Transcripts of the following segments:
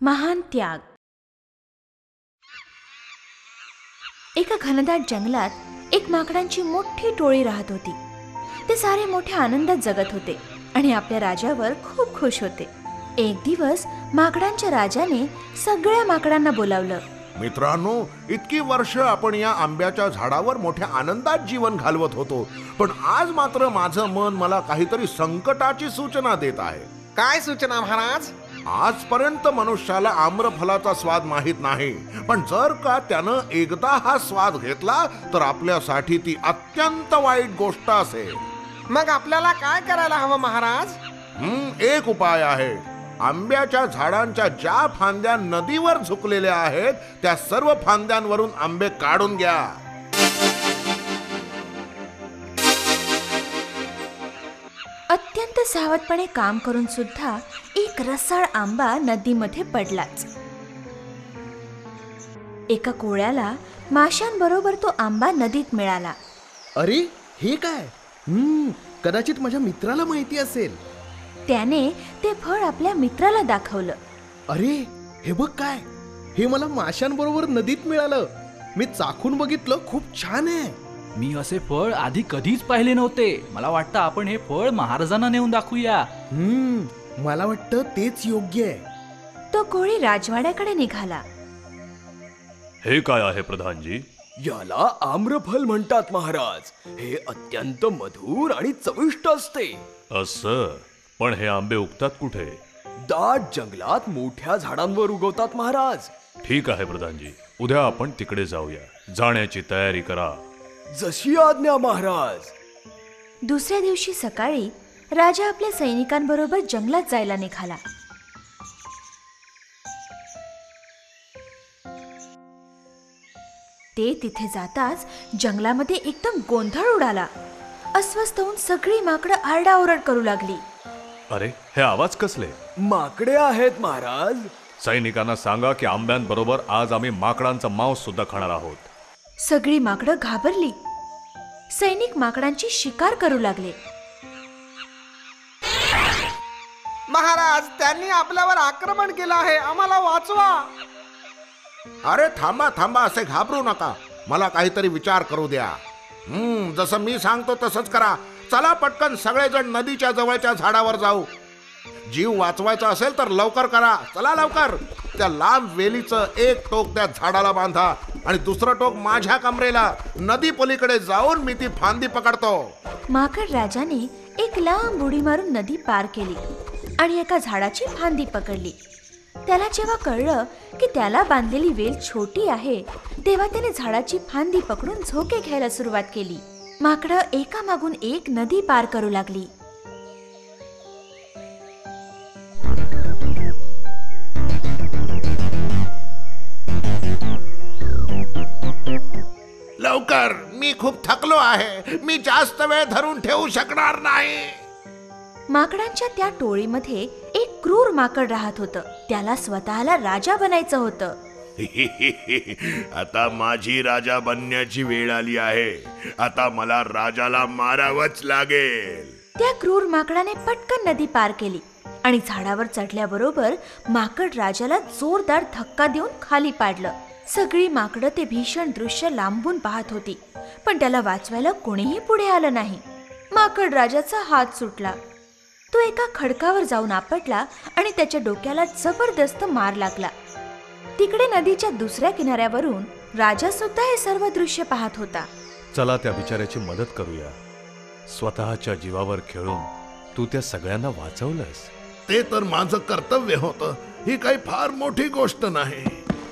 महान त्याग. एका घनदाट जंगलात एक माकडांची मोठी टोळी राहत होती. ते सारे मोठ्या आनंदात जगत होते आणि आपल्या राजावर खूप खुश होते. एक दिवस माकडांच्या राजाने सगळ्या माकडांना बोलावलं. मित्रांनो, इतकी वर्ष आपण या आंब्याच्या झाडावर मोठ्या आनंदात जीवन घालवत होतो, पण आज मात्र माझं मन मला काहीतरी संकटाची सूचना देत आहे. काय सूचना महाराज? आजपर्यंत मनुष्याला आम्रफलाचा स्वाद माहित नाही, पण जर का त्यानं एकदा हा स्वाद घेतला तर आपल्यासाठी ती अत्यंत वाईट गोष्ट असेल. मग आपल्याला काय करायला हवं महाराज? एक उपाय आहे. आंब्याच्या झाडांच्या ज्या फांद्या नदीवर झुकलेल्या आहेत त्या सर्व फांद्यांवरून आंबे काढून घ्या. अत्यंत सावधपणे काम करून सुद्धा एक रसाळ आंबा नदीमध्ये पडलाच. एका कोळ्याला माशांबरोबर तो आंबा नदीत मिळाला. अरे हे काय? कदाचित माझ्या मित्राला माहिती असेल. त्याने ते फळ आपल्या मित्राला दाखवलं. अरे हे बघ काय, हे मला माशांबरोबर नदीत मिळालं. मी चाखून बघितलं, खूप छान आहे. मी असे फळ आधी कधीच पाहिले नव्हते. मला वाटतं आपण हे फळ महाराजांना नेऊन दाखवूया. मला वाटतं तेच योग्य आहे. तो कोळी राजवाड्याकडे निघाला. हे काय आहे प्रधानजी? याला आम्रफल म्हणतात महाराज. हे अत्यंत मधुर आणि चविष्ट असते. असं? पण हे आंबे उगतात कुठे? दाट जंगलात मोठ्या झाडांवर उगवतात महाराज. ठीक आहे प्रधानजी, उद्या आपण तिकडे जाऊया. जाण्याची तयारी करा. जशी आज्ञा महाराज. दुसऱ्या दिवशी सकाळी राजा आपल्या सैनिकांबरोबर जंगलात जायला निघाला. ते तिथे जाताच जंगलामध्ये एकदम गोंधळ उडाला. अस्वस्थ होऊन सगळी माकडं आरडाओरड करू लागली. अरे हे आवाज कसले? माकडे आहेत महाराज. सैनिकांना सांगा की आंब्यांबरोबर आज आम्ही माकडांचा मांस सुद्धा खाणार आहोत. सगळी माकडं घाबरली. सैनिक माकडांची शिकार करू लागले. महाराज, त्यांनी आपल्यावर आक्रमण केलं आहे. आम्हाला वाचवा. अरे थांबा थांबा, असे घाबरू नका. मला काहीतरी विचार करू द्या. जसं मी सांगतो तसंच करा. चला पटकन सगळेजण नदीच्या जवळच्या झाडावर जाऊ. जीव वाचवायचा असेल तर लवकर करा. चला लवकर. त्या लांब वेलीचं एक टोक त्या झाडाला बांधा आणि दुसरं टोक माझ्या कमरेला. नदी पलीकडे जाऊन मी ती फांदी पकडतो. माकड राजाने एक लांब उडी मारून नदी पार केली आणि एका झाडाची फांदी पकडली. त्याला जेव्हा कळलं की त्याला बांधलेली वेल छोटी आहे, तेव्हा त्याने झाडाची फांदी पकडून झोके घ्यायला सुरुवात केली. माकडं एकामागून एक नदी पार करू लागली. लवकर, मी खूप थकलो आहे. मी जास्त वेळ धरून ठेवू शकणार नाही. माकडांच्या त्या टोळीमध्ये एक क्रूर माकड राहत होतं. त्याला स्वतःला राजा बनायचं होतं. आता माझी राजा बनण्याची वेळ आली आहे. आता मला राजाला मारावंच लागेल. त्या क्रूर माकडाने पटकन नदी पार केली आणि झाडावर चढल्याबरोबर माकड राजाला जोरदार धक्का देऊन खाली पाडलं. सगळी माकडं ते भीषण दृश्य लांबून पाहत होती, पण त्याला वाचवायला कोणीही पुढे आलं नाही. माकड राजाचा हात सुटला. तो एका खडकावर जाऊन आपटला आणि त्याच्या डोक्याला जबरदस्त मार लागला. तिकडे नदीच्या दुसऱ्या किनाऱ्यावरून राजा सुद्धा हे सर्व दृश्य पाहत होता. चला त्या बिचाऱ्याची मदत करूया. स्वतःच्या जीवावर खेळून तू त्या सगळ्यांना वाचवलंस. ते तर माझं कर्तव्य होतं. ही काही फार मोठी गोष्ट नाही.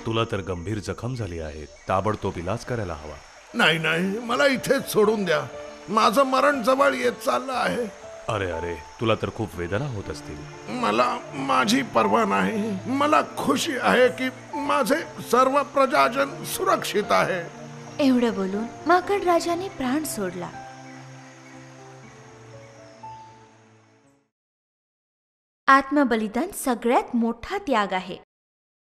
तुला तर गंभीर जखम झाली आहे. ताबडतोब इलाज करायला हवा. नाही नाही, मला इथेच सोडून द्या. माझं मरण जवळ येत चाललं आहे. अरे अरे, तुला तर खूप वेदना होत असतील. मला माझी पर्वा नाही. मला खुशी आहे की माझे सर्व प्रजाजन सुरक्षित आहे. एवढं बोलून माकड राजाने प्राण सोडला. आत्मबलिदान सगळ्यात मोठा त्याग आहे.